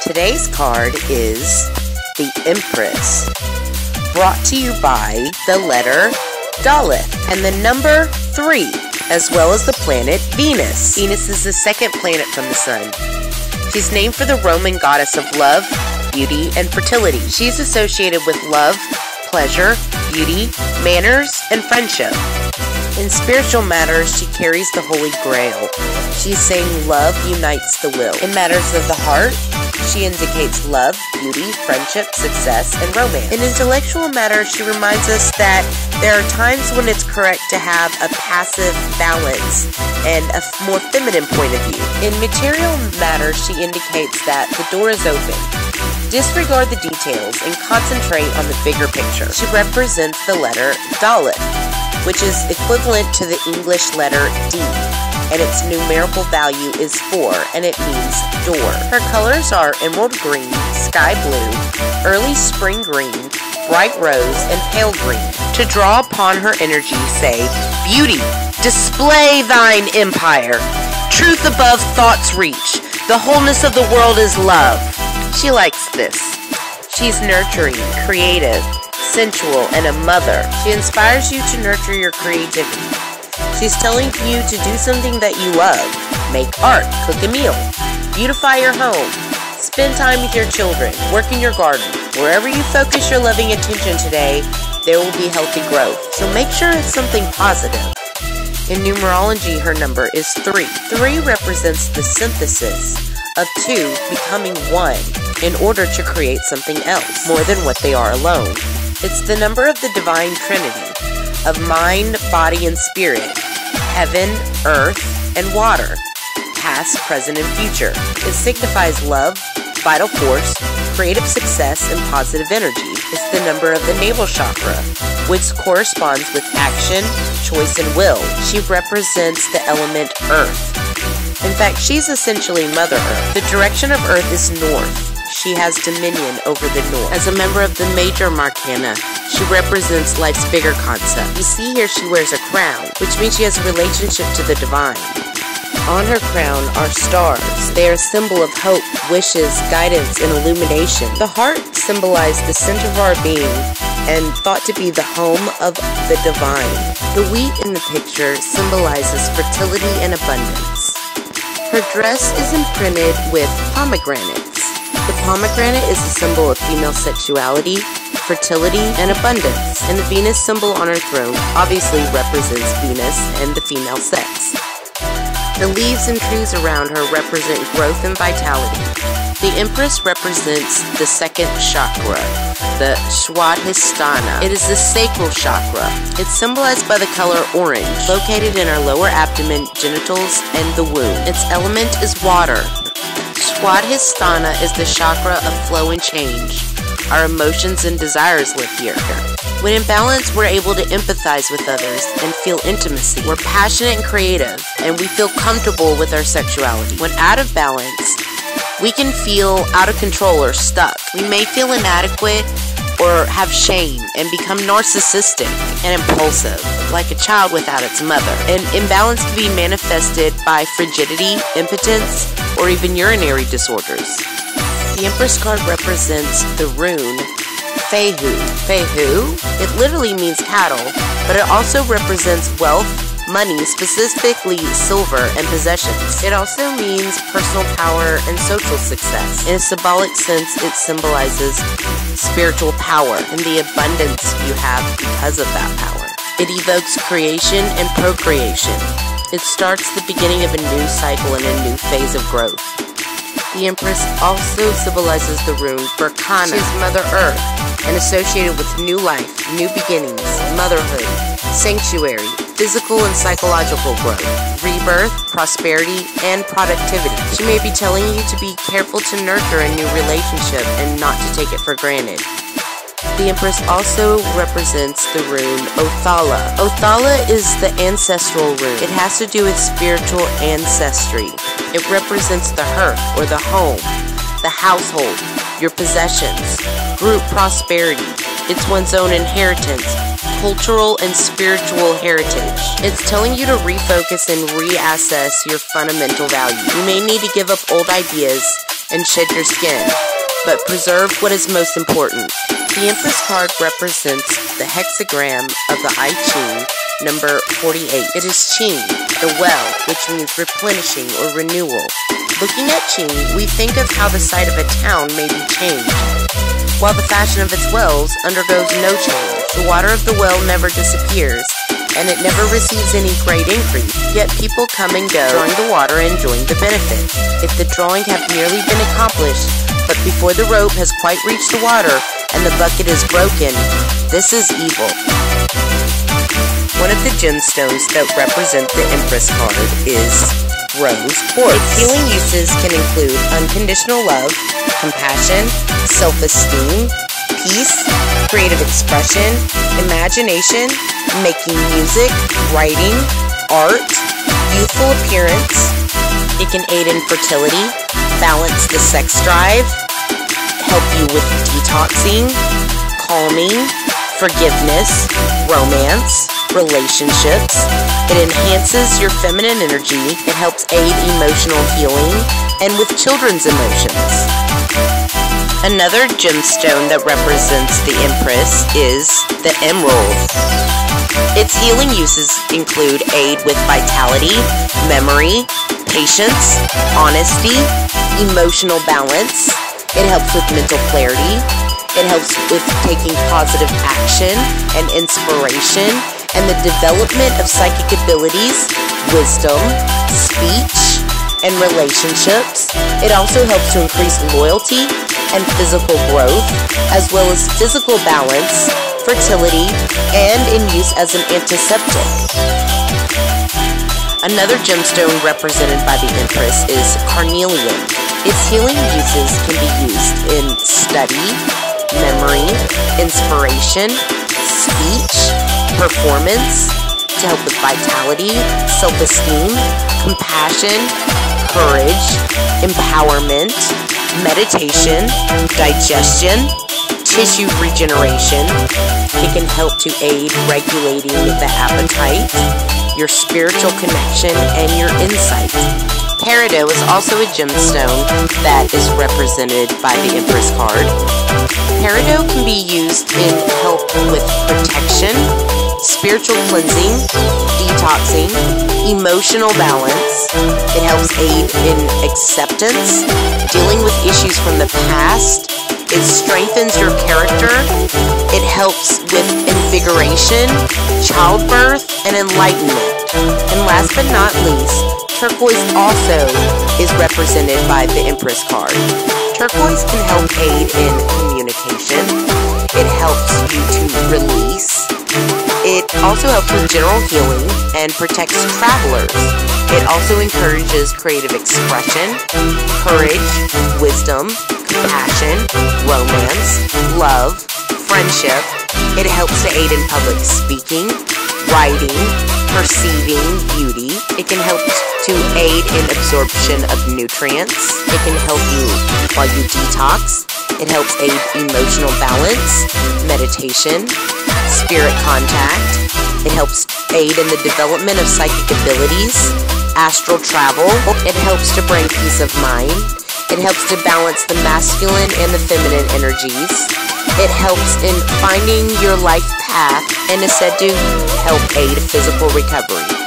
Today's card is the Empress, brought to you by the letter Daleth and the number 3, as well as the planet Venus. Venus is the second planet from the Sun. She's named for the Roman goddess of love, beauty, and fertility. She's associated with love, pleasure, beauty, manners, and friendship. In spiritual matters, she carries the Holy Grail. She's saying love unites the will. In matters of the heart, she indicates love, beauty, friendship, success, and romance. In intellectual matters, she reminds us that there are times when it's correct to have a passive balance and a more feminine point of view. In material matters, she indicates that the door is open. Disregard the details and concentrate on the bigger picture. She represents the letter Daleth, which is equivalent to the English letter D, and its numerical value is 4, and it means door. Her colors are emerald green, sky blue, early spring green, bright rose, and pale green. To draw upon her energy, say, beauty, display thine empire. Truth above thought's reach. The wholeness of the world is love. She likes this. She's nurturing, creative, sensual, and a mother. She inspires you to nurture your creativity. She's telling you to do something that you love. Make art, cook a meal, beautify your home, spend time with your children, work in your garden. Wherever you focus your loving attention today, there will be healthy growth. So make sure it's something positive. In numerology, her number is 3. 3 represents the synthesis of 2 becoming 1 in order to create something else, more than what they are alone. It's the number of the divine trinity of mind, body, and spirit, heaven, earth, and water, past, present, and future. It signifies love, vital force, creative success, and positive energy. It's the number of the navel chakra, which corresponds with action, choice, and will. She represents the element earth. In fact, she's essentially Mother Earth. The direction of Earth is north. She has dominion over the north. As a member of the major Marcana, she represents life's bigger concept. You see here she wears a crown, which means she has a relationship to the divine. On her crown are stars. They are a symbol of hope, wishes, guidance, and illumination. The heart symbolizes the center of our being and thought to be the home of the divine. The wheat in the picture symbolizes fertility and abundance. Her dress is imprinted with pomegranates. The pomegranate is a symbol of female sexuality, fertility, and abundance, and the Venus symbol on her throne obviously represents Venus and the female sex. The leaves and trees around her represent growth and vitality. The Empress represents the second chakra, the Swadhisthana. It is the sacral chakra. It's symbolized by the color orange, located in our lower abdomen, genitals, and the womb. Its element is water. Swadhisthana is the chakra of flow and change. Our emotions and desires live here. When in balance, we're able to empathize with others and feel intimacy. We're passionate and creative, and we feel comfortable with our sexuality. When out of balance, we can feel out of control or stuck. We may feel inadequate or have shame and become narcissistic and impulsive, like a child without its mother. And imbalance can be manifested by frigidity, impotence, or even urinary disorders. The Empress card represents the rune Fehu. Fehu? It literally means cattle, but it also represents wealth, money, specifically silver, and possessions. It also means personal power and social success. In a symbolic sense, it symbolizes spiritual power and the abundance you have because of that power. It evokes creation and procreation. It starts the beginning of a new cycle and a new phase of growth. The Empress also symbolizes the rune Berkana. She is Mother Earth and associated with new life, new beginnings, motherhood, sanctuary, physical and psychological growth, rebirth, prosperity, and productivity. She may be telling you to be careful to nurture a new relationship and not to take it for granted. The Empress also represents the rune Othala. Othala is the ancestral rune. It has to do with spiritual ancestry. It represents the hearth or the home, the household, your possessions, group prosperity. It's one's own inheritance, cultural and spiritual heritage. It's telling you to refocus and reassess your fundamental value. You may need to give up old ideas and shed your skin, but preserve what is most important. The Empress card represents the hexagram of the I Ching, number 48. It is Qing, the well, which means replenishing or renewal. Looking at Qing, we think of how the site of a town may be changed, while the fashion of its wells undergoes no change. The water of the well never disappears, and it never receives any great increase, yet people come and go, drawing the water and enjoying the benefit. If the drawing have nearly been accomplished, but before the rope has quite reached the water and the bucket is broken, this is evil. One of the gemstones that represent the Empress card is rose quartz. Its healing uses can include unconditional love, compassion, self-esteem, peace, creative expression, imagination, making music, writing, art, youthful appearance. It can aid in fertility, balance the sex drive, help you with detoxing, calming, forgiveness, romance, relationships. It enhances your feminine energy. It helps aid emotional healing and with children's emotions. Another gemstone that represents the Empress is the emerald. Its healing uses include aid with vitality, memory, patience, honesty, emotional balance. It helps with mental clarity. It helps with taking positive action and inspiration and the development of psychic abilities, wisdom, speech, and relationships. It also helps to increase loyalty and physical growth, as well as physical balance, fertility, and in use as an antiseptic. Another gemstone represented by the Empress is Carnelian. Its healing uses can be used in study, memory, inspiration, speech, performance, to help with vitality, self-esteem, compassion, courage, empowerment, meditation, digestion, tissue regeneration. It can help to aid regulating the appetite, your spiritual connection, and your insight. Peridot is also a gemstone that is represented by the Empress card. Peridot can be used in help with protection, spiritual cleansing, detoxing, emotional balance. It helps aid in acceptance, dealing with issues from the past. It strengthens your character. It helps with invigoration, childbirth, and enlightenment. And last but not least, turquoise also is represented by the Empress card. Turquoise can help aid in communication. It helps you to release. It also helps with general healing and protects travelers. It also encourages creative expression, courage, wisdom, compassion, romance, love, friendship. It helps to aid in public speaking, writing, perceiving beauty. It can help to aid in absorption of nutrients. It can help you while you detox. It helps aid emotional balance, meditation, spirit contact. It helps aid in the development of psychic abilities, astral travel. It helps to bring peace of mind. It helps to balance the masculine and the feminine energies. It helps in finding your life path and is said to help aid physical recovery.